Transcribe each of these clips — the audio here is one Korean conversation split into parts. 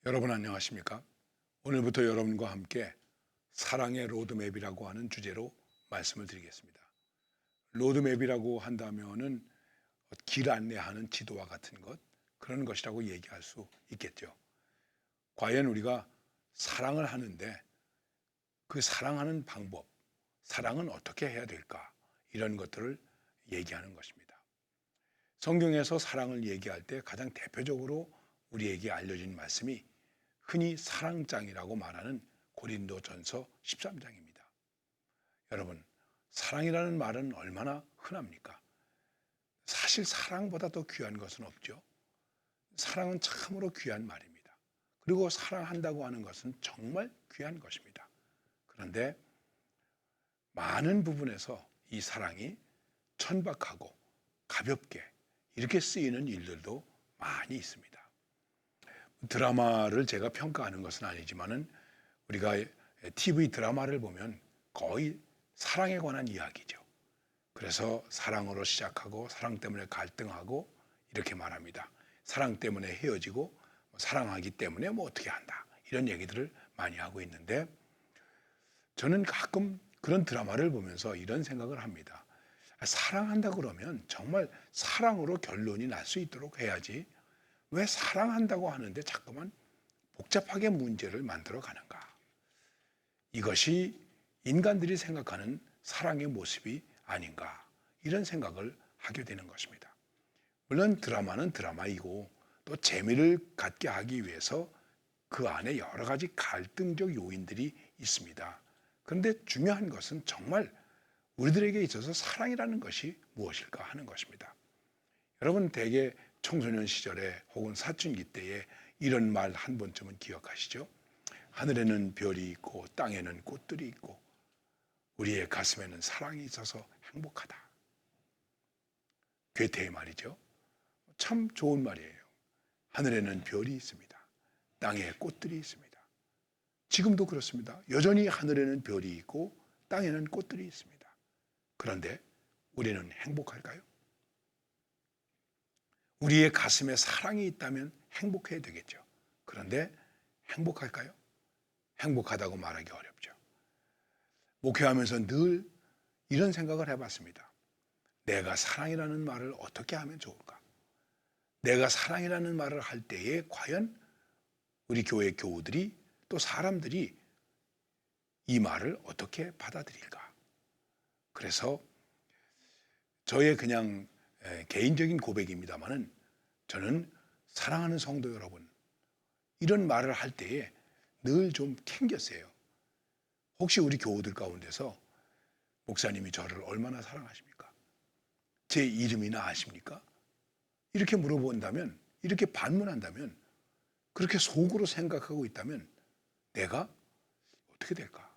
여러분 안녕하십니까? 오늘부터 여러분과 함께 사랑의 로드맵이라고 하는 주제로 말씀을 드리겠습니다. 로드맵이라고 한다면은 길 안내하는 지도와 같은 것, 그런 것이라고 얘기할 수 있겠죠. 과연 우리가 사랑을 하는데 그 사랑하는 방법, 사랑은 어떻게 해야 될까? 이런 것들을 얘기하는 것입니다. 성경에서 사랑을 얘기할 때 가장 대표적으로 우리에게 알려진 말씀이 흔히 사랑장이라고 말하는 고린도전서 13장입니다. 여러분, 사랑이라는 말은 얼마나 흔합니까? 사실 사랑보다 더 귀한 것은 없죠. 사랑은 참으로 귀한 말입니다. 그리고 사랑한다고 하는 것은 정말 귀한 것입니다. 그런데 많은 부분에서 이 사랑이 천박하고 가볍게 이렇게 쓰이는 일들도 많이 있습니다. 드라마를 제가 평가하는 것은 아니지만은 우리가 TV 드라마를 보면 거의 사랑에 관한 이야기죠. 그래서 사랑으로 시작하고 사랑 때문에 갈등하고 이렇게 말합니다. 사랑 때문에 헤어지고 사랑하기 때문에 뭐 어떻게 한다. 이런 얘기들을 많이 하고 있는데 저는 가끔 그런 드라마를 보면서 이런 생각을 합니다. 사랑한다 그러면 정말 사랑으로 결론이 날 수 있도록 해야지 왜 사랑한다고 하는데 자꾸만 복잡하게 문제를 만들어 가는가? 이것이 인간들이 생각하는 사랑의 모습이 아닌가? 이런 생각을 하게 되는 것입니다. 물론 드라마는 드라마이고 또 재미를 갖게 하기 위해서 그 안에 여러 가지 갈등적 요인들이 있습니다. 그런데 중요한 것은 정말 우리들에게 있어서 사랑이라는 것이 무엇일까 하는 것입니다. 여러분 대개 청소년 시절에 혹은 사춘기 때에 이런 말 한 번쯤은 기억하시죠? 하늘에는 별이 있고 땅에는 꽃들이 있고 우리의 가슴에는 사랑이 있어서 행복하다. 괴테의 말이죠. 참 좋은 말이에요. 하늘에는 별이 있습니다. 땅에 꽃들이 있습니다. 지금도 그렇습니다. 여전히 하늘에는 별이 있고 땅에는 꽃들이 있습니다. 그런데 우리는 행복할까요? 우리의 가슴에 사랑이 있다면 행복해야 되겠죠. 그런데 행복할까요? 행복하다고 말하기 어렵죠. 목회하면서 늘 이런 생각을 해봤습니다. 내가 사랑이라는 말을 어떻게 하면 좋을까? 내가 사랑이라는 말을 할 때에 과연 우리 교회 교우들이 또 사람들이 이 말을 어떻게 받아들일까? 그래서 저의 그냥 개인적인 고백입니다만은 저는 사랑하는 성도 여러분, 이런 말을 할 때에 늘 좀 캥겼어요. 혹시 우리 교우들 가운데서 목사님이 저를 얼마나 사랑하십니까? 제 이름이나 아십니까? 이렇게 물어본다면, 이렇게 반문한다면, 그렇게 속으로 생각하고 있다면 내가 어떻게 될까?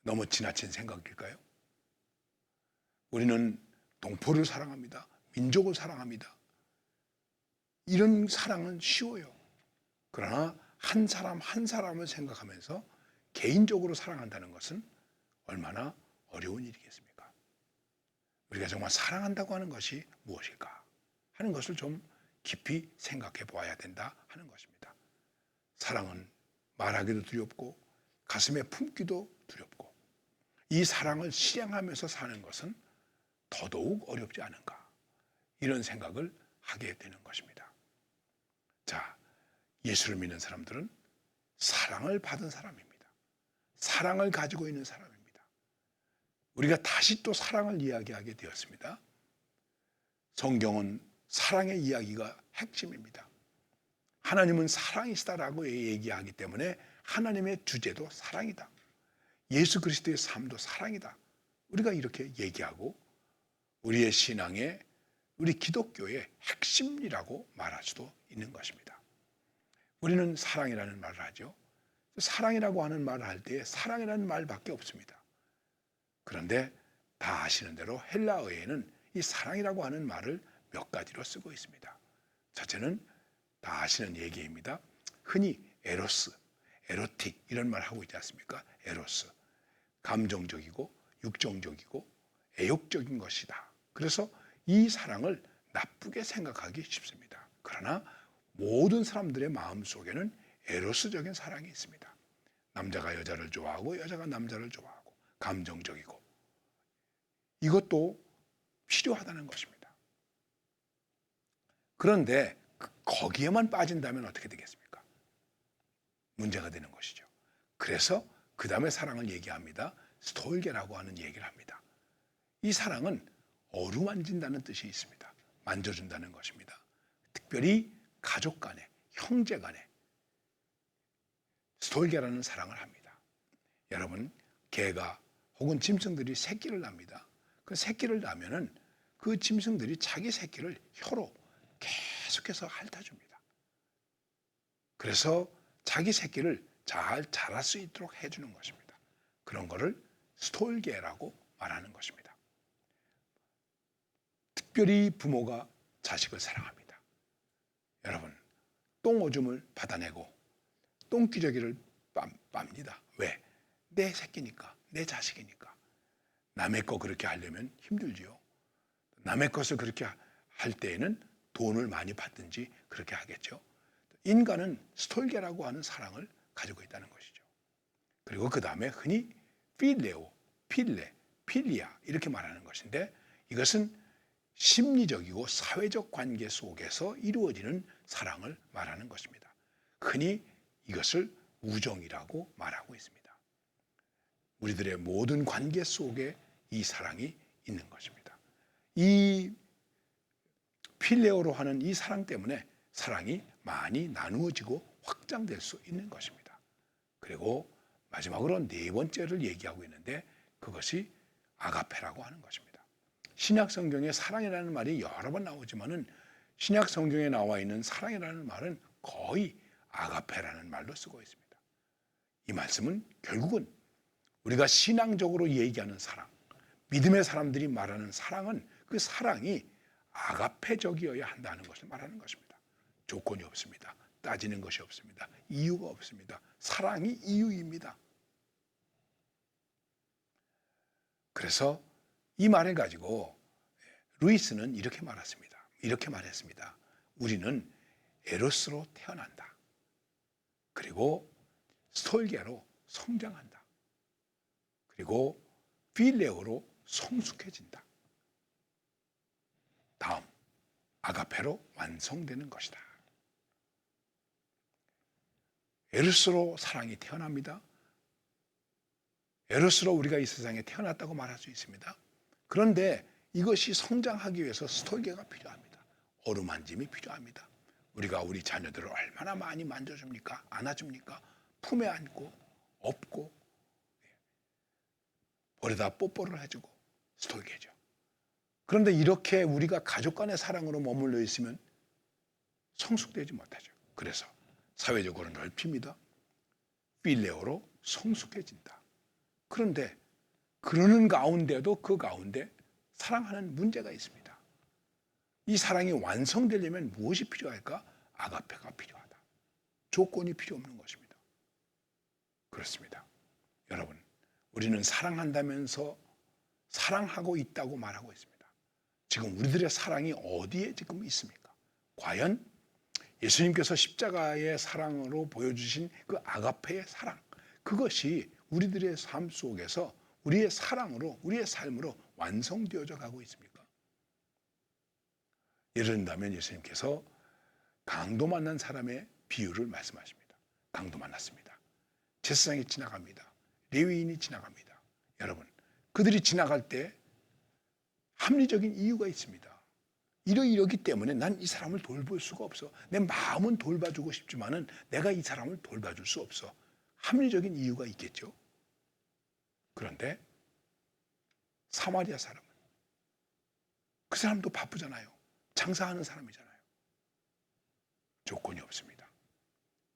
너무 지나친 생각일까요? 우리는 동포를 사랑합니다. 민족을 사랑합니다. 이런 사랑은 쉬워요. 그러나 한 사람 한 사람을 생각하면서 개인적으로 사랑한다는 것은 얼마나 어려운 일이겠습니까? 우리가 정말 사랑한다고 하는 것이 무엇일까 하는 것을 좀 깊이 생각해 보아야 된다 하는 것입니다. 사랑은 말하기도 두렵고 가슴에 품기도 두렵고 이 사랑을 실행하면서 사는 것은 더더욱 어렵지 않은가 이런 생각을 하게 되는 것입니다. 자, 예수를 믿는 사람들은 사랑을 받은 사람입니다. 사랑을 가지고 있는 사람입니다. 우리가 다시 또 사랑을 이야기하게 되었습니다. 성경은 사랑의 이야기가 핵심입니다. 하나님은 사랑이시다라고 얘기하기 때문에 하나님의 주제도 사랑이다. 예수 그리스도의 삶도 사랑이다. 우리가 이렇게 얘기하고 우리의 신앙의 우리 기독교의 핵심이라고 말할 수도 있는 것입니다. 우리는 사랑이라는 말을 하죠. 사랑이라고 하는 말을 할 때 사랑이라는 말밖에 없습니다. 그런데 다 아시는 대로 헬라어에는 이 사랑이라고 하는 말을 몇 가지로 쓰고 있습니다. 첫째는 다 아시는 얘기입니다. 흔히 에로스, 에로틱 이런 말 하고 있지 않습니까? 에로스. 감정적이고 육정적이고 애욕적인 것이다. 그래서 이 사랑을 나쁘게 생각하기 쉽습니다. 그러나 모든 사람들의 마음 속에는 에로스적인 사랑이 있습니다. 남자가 여자를 좋아하고 여자가 남자를 좋아하고 감정적이고 이것도 필요하다는 것입니다. 그런데 거기에만 빠진다면 어떻게 되겠습니까? 문제가 되는 것이죠. 그래서 그 다음에 사랑을 얘기합니다. 스톨게라고 하는 얘기를 합니다. 이 사랑은 어루만진다는 뜻이 있습니다. 만져준다는 것입니다. 특별히 가족 간에, 형제 간에 스톨게라는 사랑을 합니다. 여러분, 개가 혹은 짐승들이 새끼를 납니다. 그 새끼를 낳으면은 그 짐승들이 자기 새끼를 혀로 계속해서 핥아줍니다. 그래서 자기 새끼를 잘 자랄 수 있도록 해주는 것입니다. 그런 거를 스톨게라고 말하는 것입니다. 특별히 부모가 자식을 사랑합니다. 여러분, 똥오줌을 받아내고 똥기저귀를 빱니다. 왜? 내 새끼니까, 내 자식이니까. 남의 거 그렇게 하려면 힘들지요. 남의 것을 그렇게 할 때에는 돈을 많이 받든지 그렇게 하겠죠. 인간은 스톨게라고 하는 사랑을 가지고 있다는 것이죠. 그리고 그 다음에 흔히 필레오, 필레, 필리아 이렇게 말하는 것인데 이것은 심리적이고 사회적 관계 속에서 이루어지는 사랑을 말하는 것입니다. 흔히 이것을 우정이라고 말하고 있습니다. 우리들의 모든 관계 속에 이 사랑이 있는 것입니다. 이 필레오로 하는 이 사랑 때문에 사랑이 많이 나누어지고 확장될 수 있는 것입니다. 그리고 마지막으로 네 번째를 얘기하고 있는데 그것이 아가페라고 하는 것입니다. 신약 성경에 사랑이라는 말이 여러 번 나오지만은 신약 성경에 나와 있는 사랑이라는 말은 거의 아가페라는 말로 쓰고 있습니다. 이 말씀은 결국은 우리가 신앙적으로 얘기하는 사랑, 믿음의 사람들이 말하는 사랑은 그 사랑이 아가페적이어야 한다는 것을 말하는 것입니다. 조건이 없습니다. 따지는 것이 없습니다. 이유가 없습니다. 사랑이 이유입니다. 그래서 이 말을 가지고 루이스는 이렇게 말했습니다. 우리는 에로스로 태어난다. 그리고 스톨게로 성장한다. 그리고 필레오로 성숙해진다. 다음, 아가페로 완성되는 것이다. 에로스로 사랑이 태어납니다. 에로스로 우리가 이 세상에 태어났다고 말할 수 있습니다. 그런데 이것이 성장하기 위해서 스톨게가 필요합니다. 어루만짐이 필요합니다. 우리가 우리 자녀들을 얼마나 많이 만져줍니까? 안아줍니까? 품에 안고 업고 볼에다 뽀뽀를 해주고 스톨게죠. 그런데 이렇게 우리가 가족 간의 사랑으로 머물러 있으면 성숙되지 못하죠. 그래서 사회적으로 넓힙니다. 필레오로 성숙해진다. 그런데 그러는 가운데도 그 가운데 사랑하는 문제가 있습니다. 이 사랑이 완성되려면 무엇이 필요할까? 아가페가 필요하다. 조건이 필요 없는 것입니다. 그렇습니다. 여러분, 우리는 사랑한다면서 사랑하고 있다고 말하고 있습니다. 지금 우리들의 사랑이 어디에 지금 있습니까? 과연 예수님께서 십자가의 사랑으로 보여주신 그 아가페의 사랑, 그것이 우리들의 삶 속에서 우리의 사랑으로, 우리의 삶으로 완성되어져 가고 있습니까? 예를 든다면 예수님께서 강도 만난 사람의 비유를 말씀하십니다. 강도 만났습니다. 제사장이 지나갑니다. 레위인이 지나갑니다. 여러분, 그들이 지나갈 때 합리적인 이유가 있습니다. 이러기 때문에 난 이 사람을 돌볼 수가 없어. 내 마음은 돌봐주고 싶지만은 내가 이 사람을 돌봐줄 수 없어. 합리적인 이유가 있겠죠. 그런데 사마리아 사람은 그 사람도 바쁘잖아요. 장사하는 사람이잖아요. 조건이 없습니다.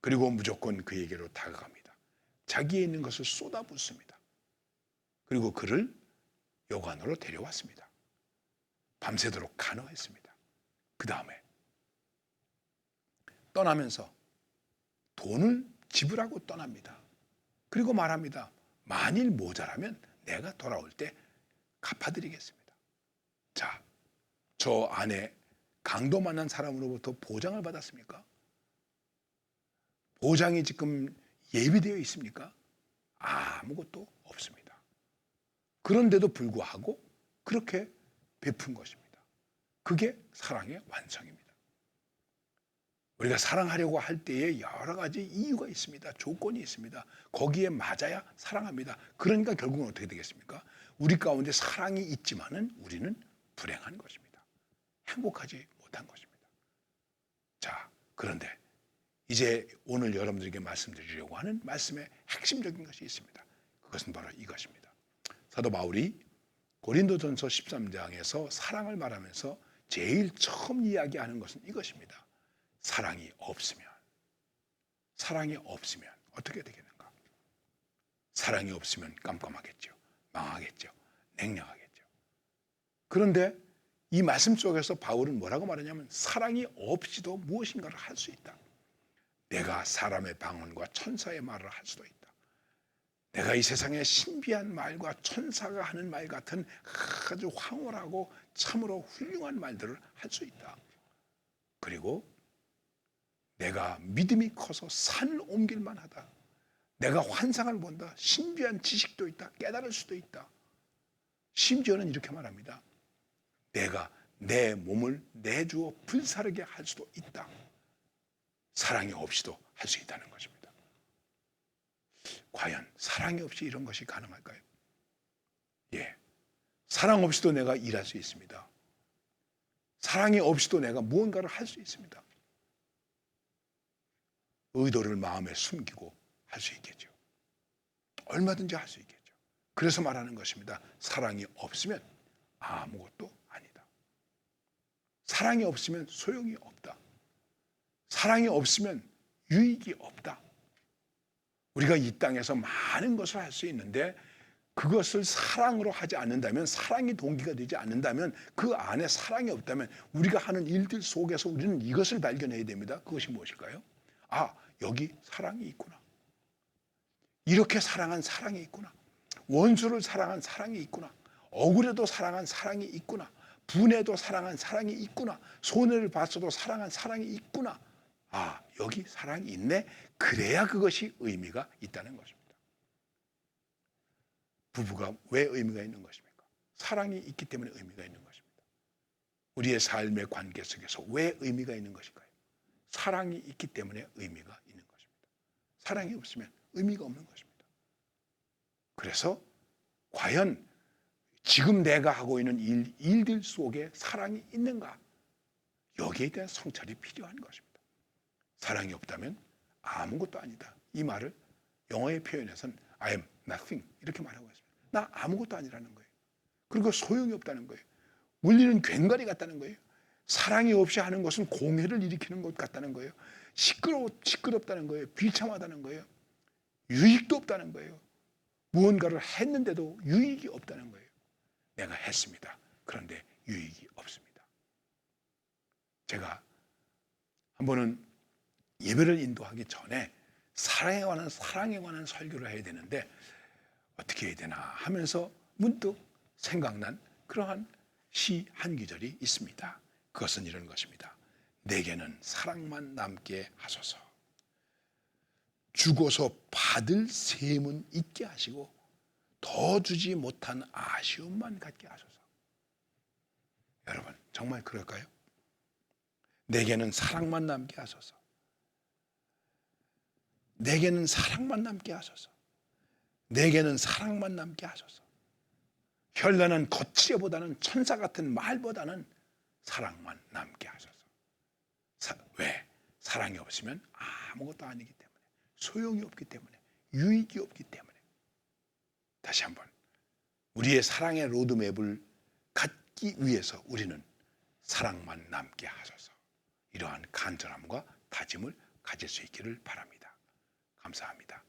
그리고 무조건 그에게로 다가갑니다. 자기에 있는 것을 쏟아붓습니다. 그리고 그를 여관으로 데려왔습니다. 밤새도록 간호했습니다. 그 다음에 떠나면서 돈을 지불하고 떠납니다. 그리고 말합니다. 만일 모자라면 내가 돌아올 때 갚아드리겠습니다. 자, 저 안에 강도 만난 사람으로부터 보장을 받았습니까? 보장이 지금 예비되어 있습니까? 아무것도 없습니다. 그런데도 불구하고 그렇게 베푼 것입니다. 그게 사랑의 완성입니다. 우리가 사랑하려고 할 때에 여러 가지 이유가 있습니다. 조건이 있습니다. 거기에 맞아야 사랑합니다. 그러니까 결국은 어떻게 되겠습니까? 우리 가운데 사랑이 있지만은 우리는 불행한 것입니다. 행복하지 못한 것입니다. 자, 그런데 이제 오늘 여러분들에게 말씀드리려고 하는 말씀의 핵심적인 것이 있습니다. 그것은 바로 이것입니다. 사도 바울이 고린도전서 13장에서 사랑을 말하면서 제일 처음 이야기하는 것은 이것입니다. 사랑이 없으면 어떻게 되겠는가? 사랑이 없으면 깜깜하겠죠. 망하겠죠. 냉랭하겠죠. 그런데 이 말씀 속에서 바울은 뭐라고 말하냐면 사랑이 없이도 무엇인가를 할 수 있다. 내가 사람의 방언과 천사의 말을 할 수도 있다. 내가 이 세상의 신비한 말과 천사가 하는 말 같은 아주 황홀하고 참으로 훌륭한 말들을 할 수 있다. 그리고 내가 믿음이 커서 산을 옮길만 하다. 내가 환상을 본다. 신비한 지식도 있다. 깨달을 수도 있다. 심지어는 이렇게 말합니다. 내가 내 몸을 내주어 불사르게 할 수도 있다. 사랑이 없이도 할 수 있다는 것입니다. 과연 사랑이 없이 이런 것이 가능할까요? 예, 사랑 없이도 내가 일할 수 있습니다. 사랑이 없이도 내가 무언가를 할 수 있습니다. 의도를 마음에 숨기고 할 수 있겠죠. 얼마든지 할 수 있겠죠. 그래서 말하는 것입니다. 사랑이 없으면 아무것도 아니다. 사랑이 없으면 소용이 없다. 사랑이 없으면 유익이 없다. 우리가 이 땅에서 많은 것을 할 수 있는데 그것을 사랑으로 하지 않는다면, 사랑이 동기가 되지 않는다면, 그 안에 사랑이 없다면 우리가 하는 일들 속에서 우리는 이것을 발견해야 됩니다. 그것이 무엇일까요? 여기 사랑이 있구나. 이렇게 사랑한 사랑이 있구나. 원수를 사랑한 사랑이 있구나. 억울해도 사랑한 사랑이 있구나. 분해도 사랑한 사랑이 있구나. 손해를 봤어도 사랑한 사랑이 있구나. 여기 사랑이 있네. 그래야 그것이 의미가 있다는 것입니다. 부부가 왜 의미가 있는 것입니까? 사랑이 있기 때문에 의미가 있는 것입니다. 우리의 삶의 관계 속에서 왜 의미가 있는 것일까요? 사랑이 있기 때문에 의미가 있는 것입니다. 사랑이 없으면 의미가 없는 것입니다. 그래서 과연 지금 내가 하고 있는 일들 속에 사랑이 있는가? 여기에 대한 성찰이 필요한 것입니다. 사랑이 없다면 아무것도 아니다. 이 말을 영어의 표현에서는 I am nothing 이렇게 말하고 있습니다. 나 아무것도 아니라는 거예요. 그리고 소용이 없다는 거예요. 물리는 괭과리 같다는 거예요. 사랑이 없이 하는 것은 공해를 일으키는 것 같다는 거예요. 시끄럽다는 거예요. 비참하다는 거예요. 유익도 없다는 거예요. 무언가를 했는데도 유익이 없다는 거예요. 내가 했습니다. 그런데 유익이 없습니다. 제가 한 번은 예배를 인도하기 전에 사랑에 관한 설교를 해야 되는데 어떻게 해야 되나 하면서 문득 생각난 그러한 시 한 구절이 있습니다. 그것은 이런 것입니다. 내게는 사랑만 남게 하소서. 주고서 받을 셈은 있게 하시고 더 주지 못한 아쉬움만 갖게 하소서. 여러분 정말 그럴까요? 내게는 사랑만 남게 하소서. 내게는 사랑만 남게 하소서. 내게는 사랑만 남게 하소서. 현란한 거칠보다는 천사 같은 말보다는 사랑만 남게 하소서. 왜? 사랑이 없으면 아무것도 아니기 때문에, 소용이 없기 때문에, 유익이 없기 때문에. 다시 한번 우리의 사랑의 로드맵을 갖기 위해서 우리는 사랑만 남게 하소서. 이러한 간절함과 다짐을 가질 수 있기를 바랍니다. 감사합니다.